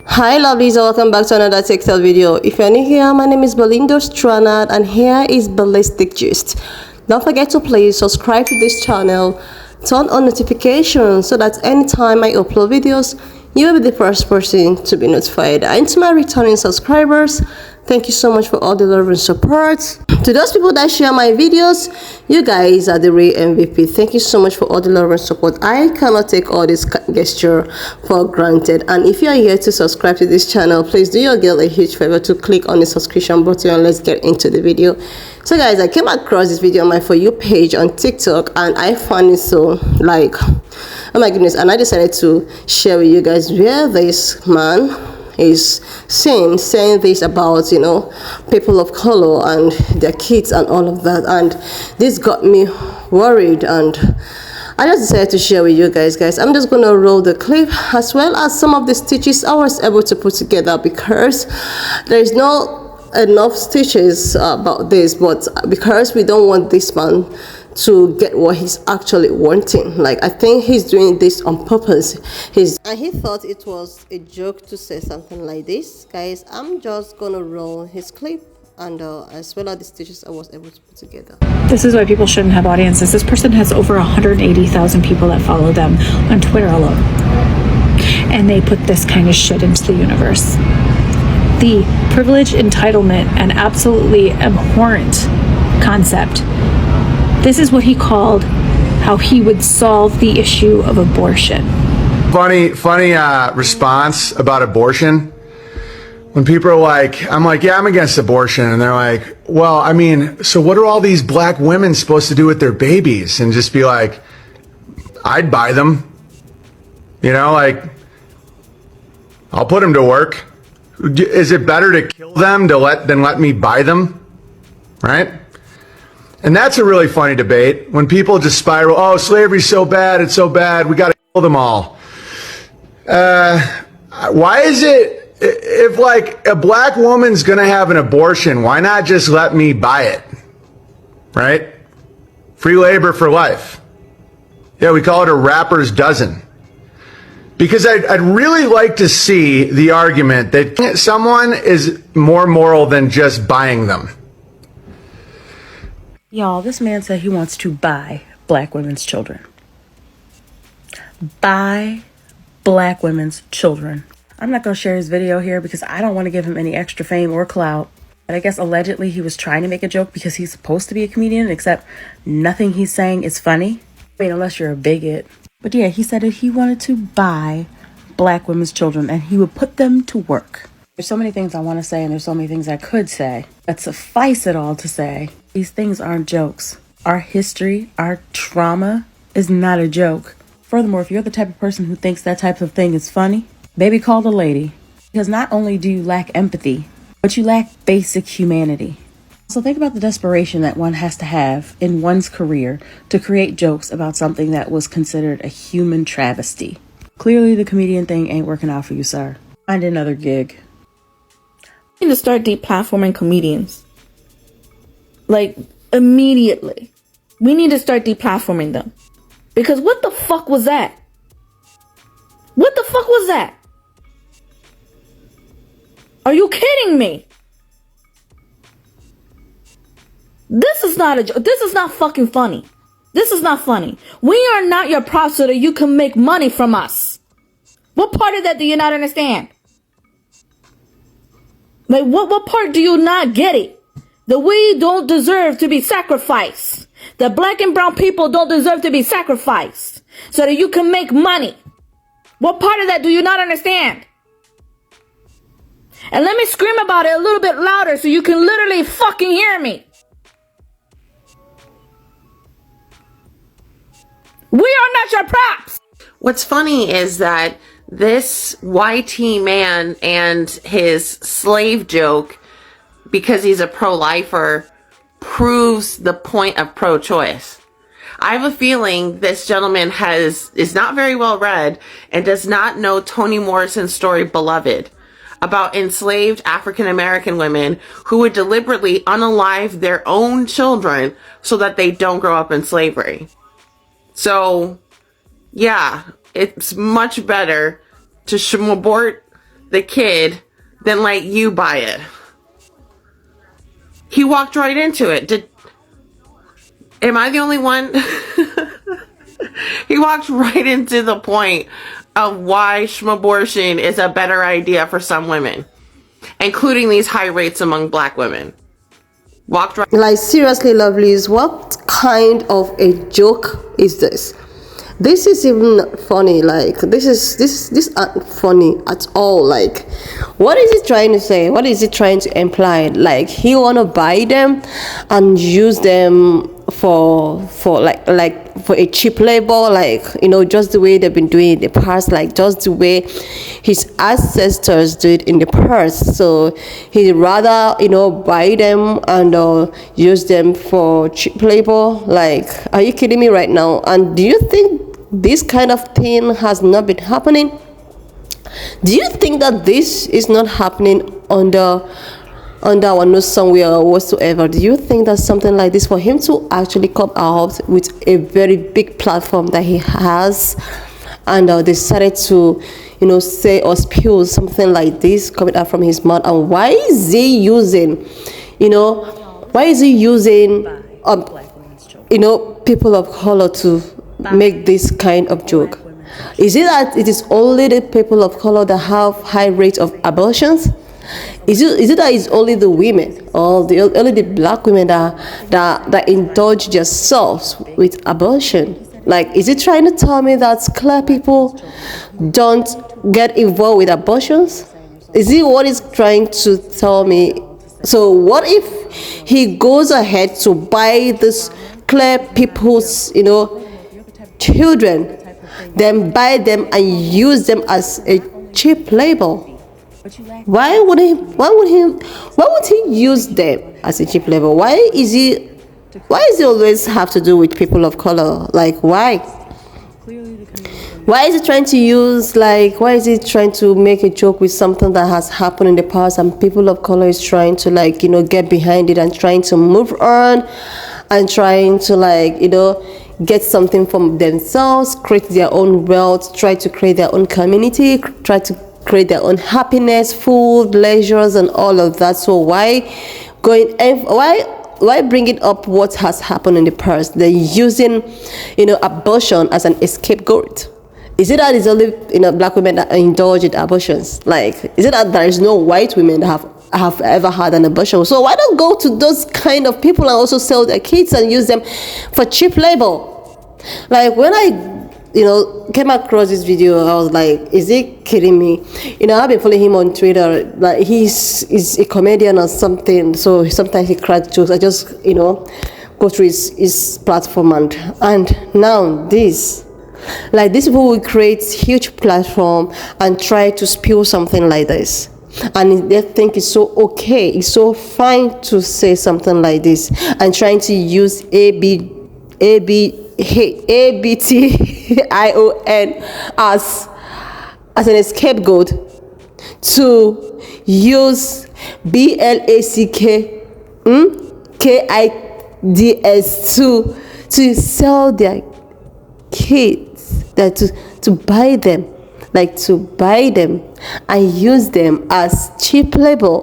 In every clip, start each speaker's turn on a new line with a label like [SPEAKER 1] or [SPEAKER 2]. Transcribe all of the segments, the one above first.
[SPEAKER 1] Hi lovelies, and welcome back to another textile video. If you're new here, my name is Belinda Stranad and here is Ballistic Gist. Don't forget to please subscribe to this channel, turn on notifications so that anytime I upload videos, you will be the first person to be notified. And to my returning subscribers, thank you so much for all the love and support. To those people that share my videos, you guys are the real MVP. Thank you so much for all the love and support. I cannot take all this gesture for granted. And if you are here to subscribe to this channel, please do your girl a huge favor to click on the subscription button and let's get into the video. So guys, I came across this video on my For You page on TikTok and I found it so like, oh my goodness, and I decided to share with you guys where this man is saying this about, you know, people of color and their kids and all of that, and this got me worried, and I just decided to share with you guys. I'm just gonna roll the clip as well as some of the stitches I was able to put together because there is no enough stitches about this, but because we don't want this man to get what he's actually wanting, like I think he's doing this on purpose. And he thought it was a joke to say something like this. Guys, I'm just gonna roll his clip and as well as the stitches I was able to put together.
[SPEAKER 2] This is why people shouldn't have audiences. This person has over 180,000 people that follow them on Twitter alone, and they put this kind of shit into the universe. The privilege, entitlement, and absolutely abhorrent concept. This is what he called how he would solve the issue of abortion.
[SPEAKER 3] Funny response about abortion. When people are like, I'm like, yeah, I'm against abortion. And they're like, well, I mean, so what are all these black women supposed to do with their babies? And just be like, I'd buy them. You know, like, I'll put them to work. Is it better to kill them than let me buy them? Right? And that's a really funny debate when people just spiral, oh, slavery's so bad, it's so bad, we got to kill them all. Why is it, if like a black woman's going to have an abortion, why not just let me buy it? Right? Free labor for life. Yeah, we call it a rapper's dozen. Because I'd really like to see the argument that someone is more moral than just buying them.
[SPEAKER 2] Y'all, this man said he wants to buy black women's children. Buy black women's children. I'm not going to share his video here because I don't want to give him any extra fame or clout. But I guess allegedly he was trying to make a joke because he's supposed to be a comedian, except nothing he's saying is funny. I mean, unless you're a bigot. But yeah, he said that he wanted to buy black women's children and he would put them to work. There's so many things I want to say and there's so many things I could say. But suffice it all to say, these things aren't jokes. Our history, our trauma is not a joke. Furthermore, if you're the type of person who thinks that type of thing is funny, baby, call the lady. Because not only do you lack empathy, but you lack basic humanity. So think about the desperation that one has to have in one's career to create jokes about something that was considered a human travesty. Clearly the comedian thing ain't working out for you, sir. Find another gig.
[SPEAKER 4] We need to start deplatforming comedians. Like, immediately. We need to start deplatforming them. Because what the fuck was that? What the fuck was that? Are you kidding me? This is not a joke. This is not fucking funny. This is not funny. We are not your props so that you can make money from us. What part of that do you not understand? Like, what part do you not get it? That we don't deserve to be sacrificed. That black and brown people don't deserve to be sacrificed so that you can make money. What part of that do you not understand? And let me scream about it a little bit louder so you can literally fucking hear me. We are not your props.
[SPEAKER 5] What's funny is that this YT man and his slave joke, because he's a pro-lifer, proves the point of pro-choice. I have a feeling this gentleman is not very well read and does not know Toni Morrison's story Beloved, about enslaved African American women who would deliberately unalive their own children so that they don't grow up in slavery. So, yeah, it's much better to abort the kid, then let you buy it. He walked right into it. Am I the only one? He walked right into the point of why schmabortion is a better idea for some women, including these high rates among black women. Walked right.
[SPEAKER 1] Like, seriously, lovelies, what kind of a joke is this? This is even funny. Like, this aren't funny at all. Like, what is it trying to say? What is it trying to imply? Like, he want to buy them and use them for for a cheap labor, like, you know, just the way they've been doing it in the past, like just the way his ancestors did in the past. So he'd rather, you know, buy them and use them for cheap labor. Like, are you kidding me right now? And do you think this kind of thing has not been happening? Do you think that this is not happening under our nose somewhere or whatsoever? Do you think that something like this, for him to actually come out with a very big platform that he has, and decided to, you know, say or spew something like this coming out from his mouth? And why is he using, you know, you know, people of color to make this kind of joke? Is it that it is only the people of color that have high rates of abortions? Is it that it's only the women, or only the black women that indulge themselves with abortion? Like, is it trying to tell me that clear people don't get involved with abortions? Is it what it's trying to tell me? So what if he goes ahead to buy this clear people's, you know, children, then buy them and use them as a cheap labor? Why would he use them as a cheap labor? Why is he always have to do with people of color? Like, why is he trying to use, like, why is he trying to make a joke with something that has happened in the past, and people of color is trying to, like, you know, get behind it and trying to move on and trying to, like, you know, get something from themselves, create their own wealth, try to create their own community, try to create their own happiness, food, leisures, and all of that? So why bringing up what has happened in the past? They're using, you know, abortion as an scapegoat. Is it that it's only, you know, black women that indulge in abortions? Like, is it that there is no white women that have ever had an abortion? So why don't go to those kind of people and also sell their kids and use them for cheap labor? Like, when I, you know, came across this video, I was like, is he kidding me? You know, I've been following him on Twitter. Like, he's a comedian or something, so sometimes he cracks jokes. I just, you know, go through his platform, and now this, like, these people will create huge platform and try to spew something like this, and they think it's so okay, it's so fine to say something like this, and trying to use ABTION as an scapegoat, to use BLACKKIDS to sell their kids, that to buy them, like to buy them and use them as cheap labor,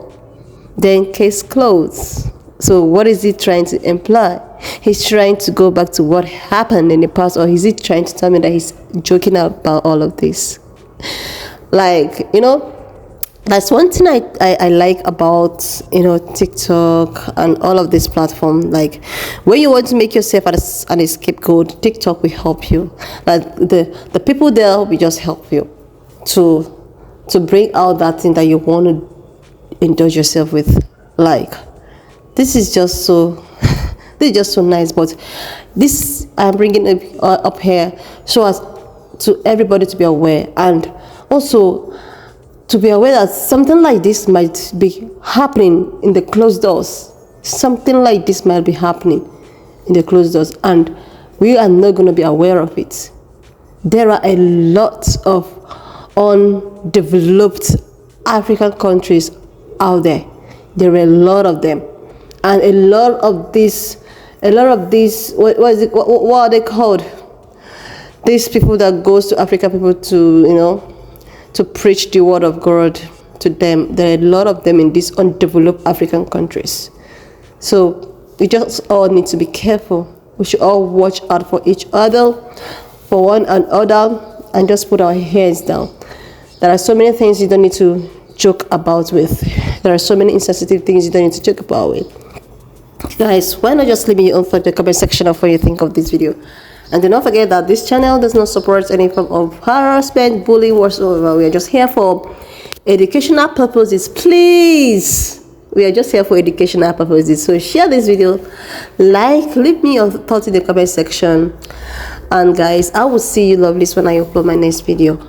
[SPEAKER 1] then case closed. So what is he trying to imply? He's trying to go back to what happened in the past, or is he trying to tell me that he's joking about all of this? Like, you know, that's one thing I like about, you know, TikTok and all of this platform. Like, when you want to make yourself an scapegoat, TikTok will help you. Like, the people there will just help you to bring out that thing that you want to indulge yourself with. Like, this is just so nice. But this I'm bringing it up here so as to everybody to be aware, and also to be aware that something like this might be happening in the closed doors. Something like this might be happening in the closed doors, and we are not going to be aware of it. There are a lot of undeveloped African countries out there. There are a lot of them, and a lot of these, what are they called? These people that goes to African people to, you know, to preach the word of God. to them. There are a lot of them in these undeveloped African countries. So we just all need to be careful. We should all watch out for each other, for one another, and just put our heads down. There are so many things you don't need to joke about with. There are so many insensitive things you don't need to joke about with. Guys, why not just leave me your own thought in the comment section of what you think of this video. And do not forget that this channel does not support any form of harassment, bullying, whatsoever. We are just here for educational purposes. Please, we are just here for educational purposes. So share this video, leave me your thoughts in the comment section. And guys, I will see you lovelies when I upload my next video.